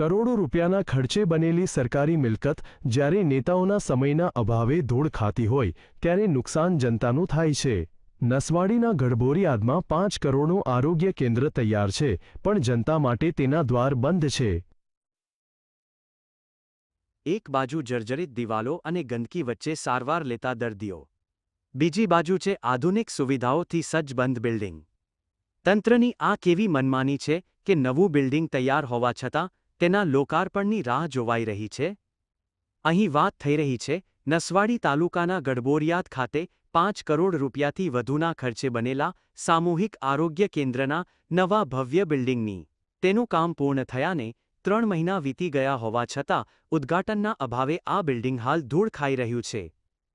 કરોડો રૂપિયાના ખર્ચે બનેલી સરકારી મિલકત જ્યારે નેતાઓના સમયના અભાવે ધૂળ ખાતી હોય ત્યારે નુકસાન જનતાનું થાય છે। નસવાડીના ગઢબોરિયાદમાં 5 કરોડનું આરોગ્ય કેન્દ્ર તૈયાર છે, પણ જનતા માટે તેના દ્વાર બંધ છે। એક બાજુ જર્જરિત દિવાલો અને ગંદકી વચ્ચે સારવાર લેતા દર્દીઓ, બીજી બાજુ છે આધુનિક સુવિધાઓથી સજ્જ બંધ બિલ્ડિંગ। તંત્રની આ કેવી મનમાની છે કે નવું બિલ્ડિંગ તૈયાર હોવા છતાં તેના લોકાર્પણની રાહ જોવાઈ રહી છે। અહીં વાત થઈ રહી છે નસવાડી તાલુકાના ગઢબોરિયાદ ખાતે 5 કરોડ રૂપિયાથી વધુના ખર્ચે બનેલા સામૂહિક આરોગ્ય કેન્દ્રના નવા ભવ્ય બિલ્ડિંગની। તેનું કામ પૂર્ણ થયાને 3 મહિના વીતી ગયા હોવા છતાં ઉદ્ઘાટનના અભાવે આ બિલ્ડિંગ હાલ ધૂળ ખાઈ રહ્યું છે।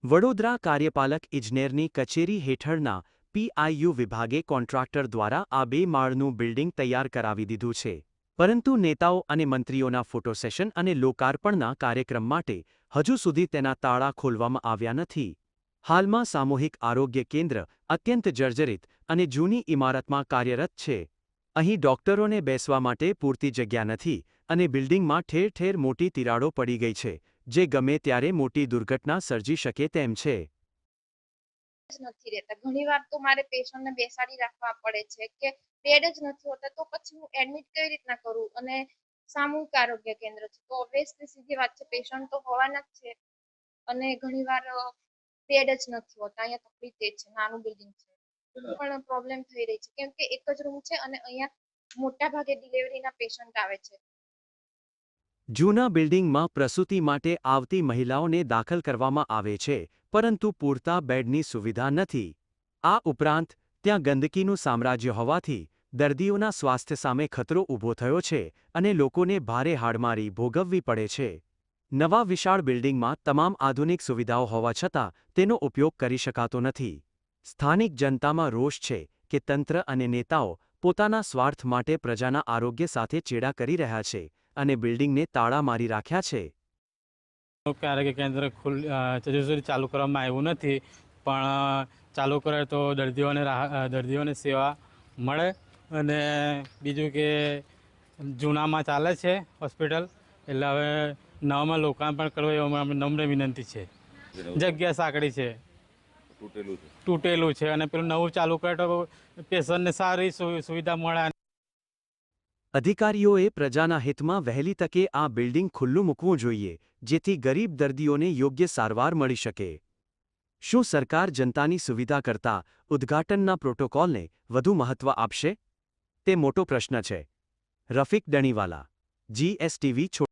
વડોદરા કાર્યપાલક ઇજનેરની કચેરી હેઠળના PIU વિભાગે કોન્ટ્રાક્ટર દ્વારા આ 2 માળનું બિલ્ડિંગ તૈયાર કરાવી દીધું છે, પરંતુ નેતાઓ અને મંત્રીઓના ફોટો સેશન અને લોકાર્પણના કાર્યક્રમ માટે હજુ સુધી તેના તાળા ખોલવામાં આવ્યા નથી। હાલમાં સામૂહિક આરોગ્ય કેન્દ્ર અત્યંત જર્જરિત અને જૂની ઇમારતમાં કાર્યરત છે। અહીં ડોક્ટરોને બેસવા માટે પૂરતી જગ્યા નથી અને બિલ્ડિંગમાં ઠેર ઠેર મોટી તિરાડો પડી ગઈ છે, જે ગમે ત્યારે મોટી દુર્ઘટના સર્જી શકે તેમ છે। નથી રહેતા। ઘણીવાર તો મારે પેશન્ટને બેસાડી રાખવા પડે છે કે બેડ જ નથી હોતા, તો પછી હું એડમિટ કઈ રીતના કરું? અને સામૂહિક આરોગ્ય કેન્દ્ર છે તો ઓબ્વિયસલી સીધી વાત છે, પેશન્ટ તો હોવાના જ છે અને ઘણીવાર બેડ જ નથી હોતા। અહીંયા તકલીફ એ છે, નાનું બિલ્ડિંગ છે પણ પ્રોબ્લેમ થઈ રહી છે કેમ કે એક જ રૂમ છે અને અહીંયા મોટા ભાગે ડિલિવરીના પેશન્ટ આવે છે। જૂના બિલ્ડિંગમાં પ્રસૂતિ માટે આવતી મહિલાઓને દાખલ કરવામાં આવે છે, પરંતુ પૂરતા બેડની સુવિધા નથી। આ ઉપરાંત ત્યાં ગંદકીનું સામ્રાજ્ય હોવાથી દર્દીઓના સ્વાસ્થ્ય સામે ખતરો ઊભો થયો છે અને લોકોને ભારે હાડમારી ભોગવવી પડે છે। નવા વિશાળ બિલ્ડિંગમાં તમામ આધુનિક સુવિધાઓ હોવા છતાં તેનો ઉપયોગ કરી શકાતો નથી। સ્થાનિક જનતામાં રોષ છે કે તંત્ર અને નેતાઓ પોતાના સ્વાર્થ માટે પ્રજાના આરોગ્ય સાથે ચેડા કરી રહ્યા છે અને બિલ્ડિંગને તાળા મારી રાખ્યા છે। આરોગ્ય કેન્દ્ર હજુ સુધી ચાલુ કરવામાં આવ્યું નથી, પણ ચાલુ કરે તો દર્દીઓને સેવા મળે। અને બીજું કે જૂનામાં ચાલે છે હોસ્પિટલ, એટલે હવે નવામાં લોકાર્પણ કરવું એ અમે નમ્ર વિનંતી છે। જગ્યા સાંકડી છે, તૂટેલું છે અને પેલું નવું ચાલુ કરે તો પેશન્ટને સારી સુવિધા મળે। અધિકારીઓએ પ્રજાના હિતમાં વહેલી તકે આ બિલ્ડિંગ ખુલ્લું મૂકવું જોઈએ, જેથી ગરીબ દર્દીઓને યોગ્ય સારવાર મળી શકે। શું સરકાર જનતાની સુવિધા કરતાં ઉદ્ઘાટનના પ્રોટોકોલને વધુ મહત્વ આપશે? તે મોટો પ્રશ્ન છે। રફીક ડણીવાલા, GSTV।